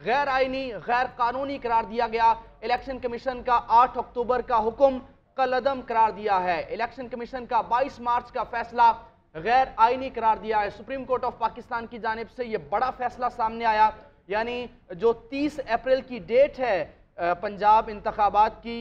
गैर आईनी, गैर कानूनी करार दिया गया। इलेक्शन कमीशन का 8 अक्टूबर का हुक्म कलअदम करार दिया है। इलेक्शन कमीशन का 22 मार्च का फैसला गैर आईनी करार दिया है। सुप्रीम कोर्ट ऑफ पाकिस्तान की जानिब से यह बड़ा फैसला सामने आया, यानी जो 30 अप्रैल की डेट है पंजाब इंतखाबात की,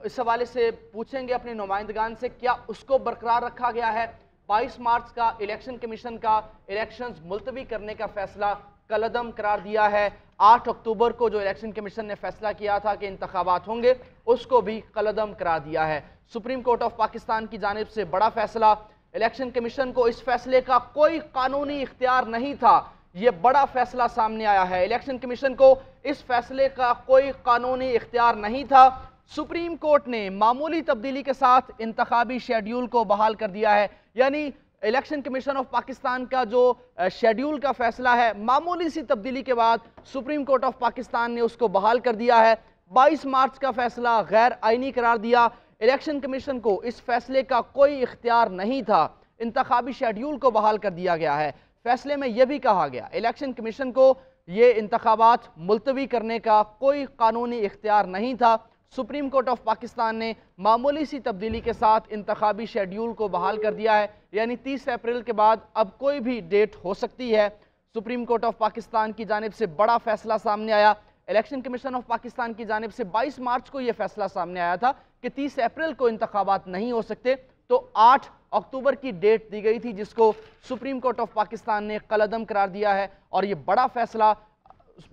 इस हवाले से पूछेंगे अपने नुमाइंदगान से, क्या उसको बरकरार रखा गया है। 22 मार्च का इलेक्शन कमीशन का इलेक्शंस मुलतवी करने का फैसला कलअदम करार दिया है। 8 अक्टूबर को जो इलेक्शन कमीशन ने फैसला किया था कि इंतखाबात होंगे, उसको भी कलअदम करार दिया है। सुप्रीम कोर्ट ऑफ पाकिस्तान की जानिब से बड़ा फैसला। इलेक्शन कमीशन को इस फैसले का कोई कानूनी इख्तियार नहीं था, यह बड़ा फैसला सामने आया है। इलेक्शन कमीशन को इस फैसले का कोई कानूनी इख्तियार नहीं था। सुप्रीम कोर्ट ने मामूली तब्दीली के साथ इंतखाबी शेड्यूल को बहाल कर दिया है, यानी इलेक्शन कमीशन ऑफ पाकिस्तान का जो शेड्यूल का फैसला है, मामूली सी तब्दीली के बाद सुप्रीम कोर्ट ऑफ पाकिस्तान ने उसको बहाल कर दिया है। 22 मार्च का फैसला गैर आईनी करार दिया। इलेक्शन कमीशन को इस फैसले का कोई इख्तियार नहीं था, इंतखाबी शेड्यूल को बहाल कर दिया गया है। फैसले में यह भी कहा गया इलेक्शन कमीशन को ये इंतखाबात मुलतवी करने का कोई कानूनी इख्तियार नहीं था। सुप्रीम कोर्ट ऑफ पाकिस्तान ने मामूली सी तब्दीली के साथ इंतखाबी शेड्यूल को बहाल कर दिया है, यानी 30 अप्रैल के बाद अब कोई भी डेट हो सकती है। सुप्रीम कोर्ट ऑफ पाकिस्तान की जानिब से बड़ा फैसला सामने आया। इलेक्शन कमीशन ऑफ पाकिस्तान की जानिब से 22 मार्च को यह फैसला सामने आया था कि 30 अप्रैल को इंतखाबात नहीं हो सकते, तो 8 अक्टूबर की डेट दी गई थी, जिसको सुप्रीम कोर्ट ऑफ पाकिस्तान ने कलअदम करार दिया है। और यह बड़ा फैसला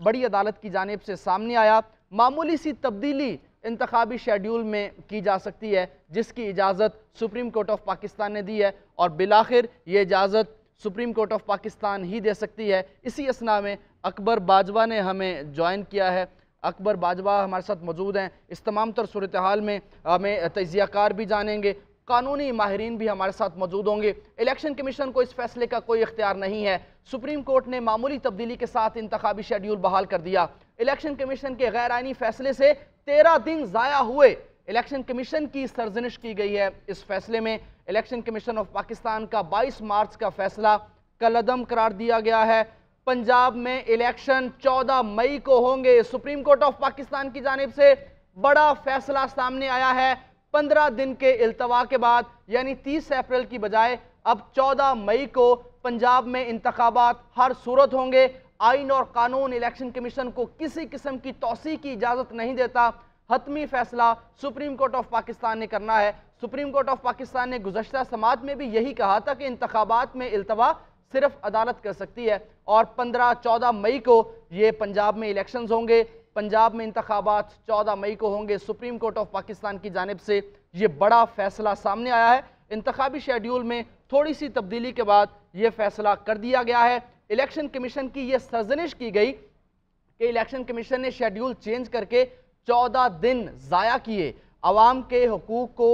बड़ी अदालत की जानिब से सामने आया। मामूली सी तब्दीली इंतखाबी शेड्यूल में की जा सकती है, जिसकी इजाज़त सुप्रीम कोर्ट ऑफ पाकिस्तान ने दी है, और बिलाखिर ये इजाज़त सुप्रीम कोर्ट ऑफ पाकिस्तान ही दे सकती है। इसी असना में अकबर बाजवा ने हमें ज्वाइन किया है। अकबर बाजवा हमारे साथ मौजूद हैं। इस तमाम तर सूरत हाल में हमें तजियाकार भी जानेंगे, कानूनी माहिरीन भी हमारे साथ मौजूद होंगे। इलेक्शन कमीशन को इस फैसले का कोई इख्तियार नहीं है। सुप्रीम कोर्ट ने मामूली तब्दीली के साथ इंतखाबी शेड्यूल बहाल कर दिया। इलेक्शन कमीशन के गैर आईनी फैसले से 13 दिन ज़ाया हुए। इलेक्शन कमीशन की सरजनिश की गई है। इस फैसले में इलेक्शन कमीशन ऑफ पाकिस्तान का 22 मार्च का फैसला कलअदम करार दिया गया है। पंजाब में इलेक्शन 14 मई को होंगे। सुप्रीम कोर्ट ऑफ पाकिस्तान की जानिब से बड़ा फैसला सामने आया है। 15 दिन के इल्तवा के बाद, यानी 30 अप्रैल की बजाय अब 14 मई को पंजाब में इंतखाबात हर सूरत होंगे। आइन और कानून इलेक्शन कमीशन को किसी किस्म की तौसी की इजाजत नहीं देता। हतमी फैसला सुप्रीम कोर्ट ऑफ पाकिस्तान ने करना है। सुप्रीम कोर्ट ऑफ पाकिस्तान ने गुज़श्ता समात में भी यही कहा था कि इंतखाबात में इल्तवा सिर्फ अदालत कर सकती है, और 15-14 मई को ये पंजाब में इलेक्शंस होंगे। पंजाब में इंतखाबात 14 मई को होंगे। सुप्रीम कोर्ट ऑफ पाकिस्तान की जानिब से ये बड़ा फैसला सामने आया है। इंतखाबी शेड्यूल में थोड़ी सी तब्दीली के बाद ये फैसला कर दिया गया है। इलेक्शन कमीशन की यह सरजनिश की गई कि इलेक्शन कमीशन ने शेड्यूल चेंज करके 14 दिन ज़ाया किए। अवाम के हुकूक को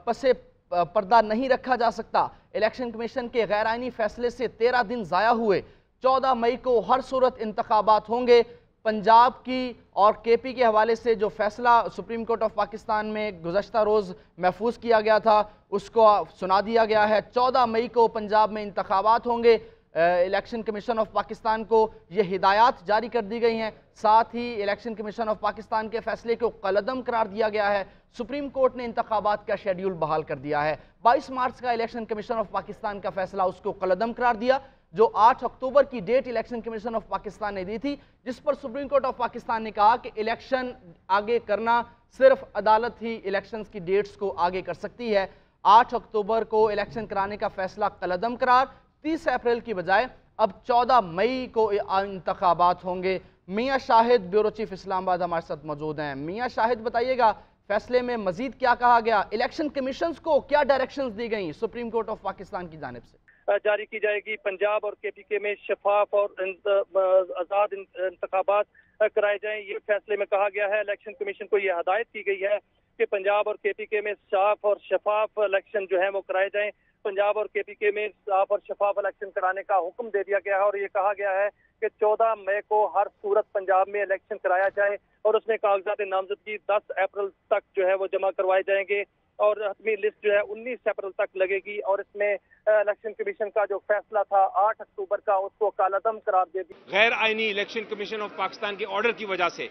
पसे पर्दा नहीं रखा जा सकता। इलेक्शन कमीशन के गैर आईनी फैसले से 13 दिन ज़ाया हुए। 14 मई को हर सूरत इंतखाबात होंगे। पंजाब की और केपी के हवाले से जो फैसला सुप्रीम कोर्ट ऑफ पाकिस्तान में गुज़श्ता रोज़ महफूज किया गया था, उसको सुना दिया गया है। 14 मई को पंजाब में इंतखाबात होंगे। इलेक्शन कमीशन ऑफ पाकिस्तान को ये हिदायत जारी कर दी गई हैं। साथ ही इलेक्शन कमीशन ऑफ पाकिस्तान के फैसले को कलअदम करार दिया गया है। सुप्रीम कोर्ट ने इंतखाबात का शेड्यूल बहाल कर दिया है। 22 मार्च का इलेक्शन कमीशन ऑफ पाकिस्तान का फैसला, उसको कलअदम करार दिया। जो 8 अक्टूबर की date election commission of Pakistan ने दी थी, जिस पर सुप्रीम कोर्ट ऑफ पाकिस्तान ने कहा कि इलेक्शन आगे करना सिर्फ अदालत ही इलेक्शंस की डेट्स को आगे कर सकती है। 8 अक्टूबर को इलेक्शन कराने का फैसला कलअदम करार। 30 अप्रैल की बजाय अब 14 मई को इंतखाबात होंगे। मियाँ शाहिद, ब्यूरो चीफ इस्लामाबाद, हमारे साथ मौजूद हैं। मियाँ शाहिद, बताइएगा फैसले में मजीद क्या कहा गया, इलेक्शन कमीशन को क्या डायरेक्शंस दी गई सुप्रीम कोर्ट ऑफ पाकिस्तान की जानिब से? जारी की जाएगी। पंजाब और केपीके में शफाफ और आज़ाद इंतखाबात कराए जाएं, ये फैसले में कहा गया है। इलेक्शन कमीशन को यह हदायत की गई है कि पंजाब और केपीके में साफ और शफाफ इलेक्शन जो है वो कराए जाएं। पंजाब और केपीके में साफ और शफाफ इलेक्शन कराने का हुक्म दे दिया गया है, और ये कहा गया है कि 14 मई को हर सूरत पंजाब में इलेक्शन कराया जाए, और उसमें कागजात नामजदगी 10 अप्रैल तक जो है वो जमा करवाए जाएंगे। और हतमी लिस्ट जो है 19 अप्रैल तक लगेगी और इसमें इलेक्शन कमीशन का जो फैसला था 8 अक्टूबर का, उसको कालादम करार दे दी। गैर आईनी इलेक्शन कमीशन ऑफ पाकिस्तान के ऑर्डर की वजह से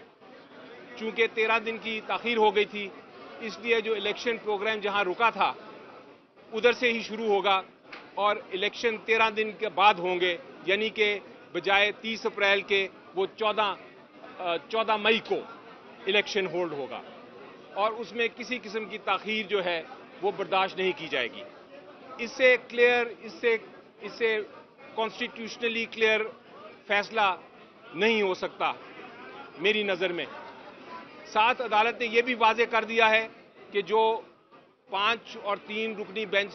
चूंकि 13 दिन की ताखीर हो गई थी, इसलिए जो इलेक्शन प्रोग्राम जहां रुका था उधर से ही शुरू होगा और इलेक्शन 13 दिन के बाद होंगे, यानी कि बजाय 30 अप्रैल के वो 14 मई को इलेक्शन होल्ड होगा और उसमें किसी किस्म की ताखीर जो है वो बर्दाश्त नहीं की जाएगी। इससे क्लियर, इससे कॉन्स्टिट्यूशनली क्लियर फैसला नहीं हो सकता मेरी नज़र में। साथ अदालत ने यह भी वाजे कर दिया है कि जो 5 और 3 रुकनी बेंच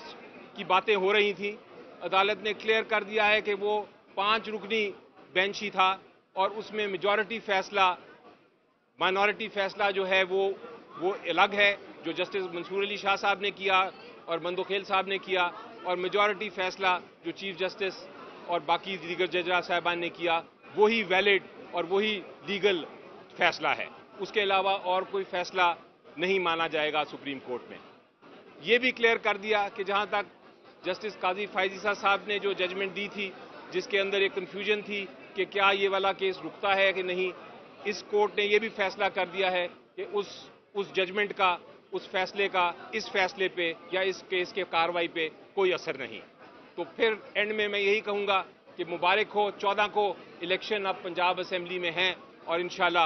की बातें हो रही थी, अदालत ने क्लियर कर दिया है कि वो 5 रुकनी बेंच ही था और उसमें मेजॉरिटी फैसला, माइनॉरिटी फैसला जो है वो अलग है, जो जस्टिस मंसूर अली शाह साहब ने किया और मंदोखेल साहब ने किया, और मेजॉरिटी फैसला जो चीफ जस्टिस और बाकी दीगर जजरा साहबान ने किया वही वैलिड और वही लीगल फैसला है। उसके अलावा और कोई फैसला नहीं माना जाएगा सुप्रीम कोर्ट में। ये भी क्लियर कर दिया कि जहां तक जस्टिस काजी फायजीसा साहब ने जो जजमेंट दी थी, जिसके अंदर एक कन्फ्यूजन थी कि क्या ये वाला केस रुकता है कि नहीं, इस कोर्ट ने यह भी फैसला कर दिया है कि उस जजमेंट का, उस फैसले का इस फैसले पे या इस केस के कार्रवाई पे कोई असर नहीं। तो फिर एंड में मैं यही कहूंगा कि मुबारक हो, 14 को इलेक्शन अब पंजाब असेंबली में हैं और इंशाल्लाह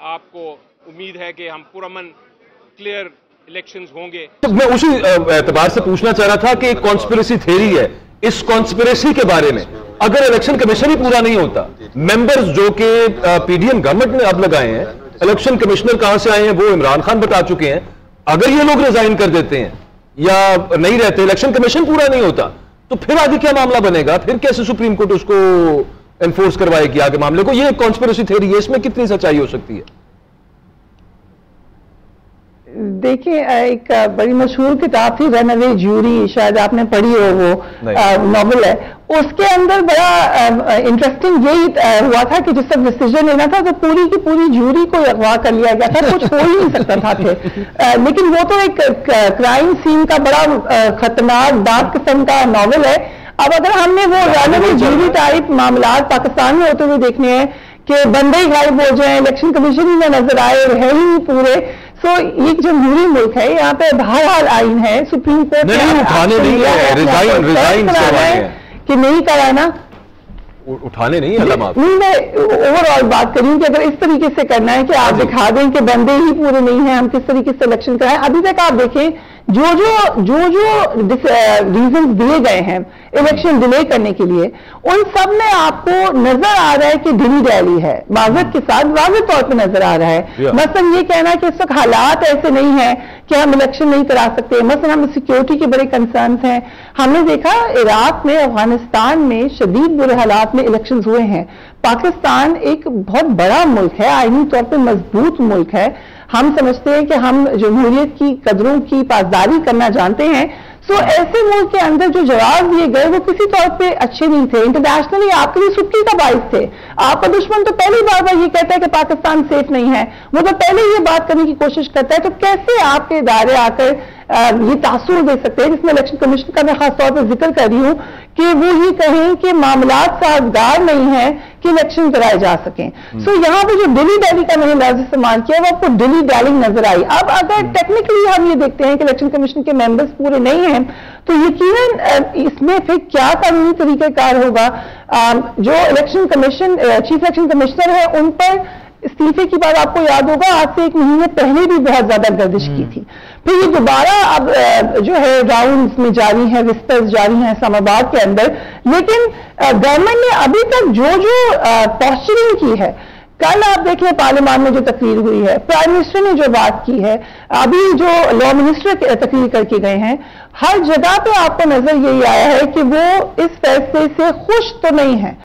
आपको उम्मीद है कि हम पुरअमन क्लियर इलेक्शंस होंगे। तो मैं उसी एतबार से पूछना चाह रहा था कि एक कॉन्स्पिरेसी थ्योरी है, इस कॉन्स्पिरेसी के बारे में अगर इलेक्शन कमीशन ही पूरा नहीं होता, मेंबर्स जो कि पीडीएम गवर्नमेंट ने अब लगाए हैं, इलेक्शन कमिश्नर कहां से आए हैं वो इमरान खान बता चुके हैं, अगर ये लोग रिजाइन कर देते हैं या नहीं रहते, इलेक्शन कमीशन पूरा नहीं होता, तो फिर आगे क्या मामला बनेगा? फिर कैसे सुप्रीम कोर्ट उसको एनफोर्स करवाएगी आगे मामले को? ये कॉन्स्पिरेसी थ्योरी है, इसमें कितनी सच्चाई हो सकती है? देखिए, एक बड़ी मशहूर किताब थी रनअवे ज्यूरी, शायद आपने पढ़ी हो, वो नॉवल है। उसके अंदर बड़ा इंटरेस्टिंग यही हुआ था कि जिस तक डिसीजन लेना था तो पूरी की पूरी ज्यूरी को अगवा कर लिया गया था, कुछ हो ही नहीं सकता था लेकिन वो तो एक क्राइम सीन का बड़ा खतरनाक डार्क किस्म का नॉवल है। अब अगर हमने वो रनअवे ज्यूरी टाइप मामला पाकिस्तान में होते हुए देखने हैं कि बंदे ही गायब हो जाए, इलेक्शन कमीशन ही में नजर आए, है ही पूरे, तो ये जमहूरी मुल्क है, यहाँ पे बहरहाल आइन है, सुप्रीम कोर्ट कि नहीं कराना, उठाने नहीं है। नहीं, मैं ओवरऑल बात करूं कि अगर इस तरीके से करना है कि आप दिखा दें कि बंदे ही पूरे नहीं हैं, हम किस तरीके से इलेक्शन कराएं। अभी तक आप देखें जो रीजन दिए गए हैं इलेक्शन डिले करने के लिए, उन सब में आपको नजर आ रहा है कि ढिली डैली है, माजरत के साथ वाज़ेह तौर पर नजर आ रहा है। मसलन ये कहना कि इस वक्त हालात ऐसे नहीं है कि हम इलेक्शन नहीं करा सकते, मसलन हमें सिक्योरिटी के बड़े कंसर्न हैं। हमने देखा इराक में, अफगानिस्तान में शदीद बुरे हालात में इलेक्शन हुए हैं। पाकिस्तान एक बहुत बड़ा मुल्क है, आईनी तौर पर मजबूत मुल्क है, हम समझते हैं कि हम जमहूरियत की कदरों की पासदारी करना जानते हैं। सो ऐसे मुल्क के अंदर जो जवाब दिए गए वो किसी तौर पे अच्छे नहीं थे, इंटरनेशनली आपके लिए सुक्की का बाइस थे। आपका दुश्मन तो पहली बार ये कहता है कि पाकिस्तान सेफ नहीं है, वो तो पहले ये बात करने की कोशिश करता है, तो कैसे आपके इदारे आकर ये तासुर दे सकते हैं, जिसमें इलेक्शन कमीशन का मैं खासतौर पर जिक्र कर रही हूं कि वो ये कहें कि मामलात साजगार नहीं है कि इलेक्शन कराए जा सकें। सो यहाँ पे जो डिली डैली का मैंने लफ्ज इस्तेमाल किया वो आपको डिली डैलिंग नजर आई। अब अगर टेक्निकली हम ये देखते हैं कि इलेक्शन कमीशन के मेंबर्स पूरे नहीं हैं, तो यकीनन इसमें फिर क्या कानूनी तरीकेकार होगा। जो election commission chief election commissioner है, उन पर इस्तीफे की बात आपको याद होगा, आज से 1 महीने पहले भी बहुत ज्यादा गर्दिश की थी। फिर ये दोबारा अब जो है राउंड्स में जारी है, विस्पर्स जारी हैं इस्लामाबाद के अंदर, लेकिन गवर्नमेंट ने अभी तक जो पॉस्चरिंग की है, कल आप देखें पार्लियामान में जो तकरीर हुई है, प्राइम मिनिस्टर ने जो बात की है, अभी जो लॉ मिनिस्टर तकरीर करके गए हैं, हर जगह पे आपको नजर यही आया है कि वो इस फैसले से खुश तो नहीं है।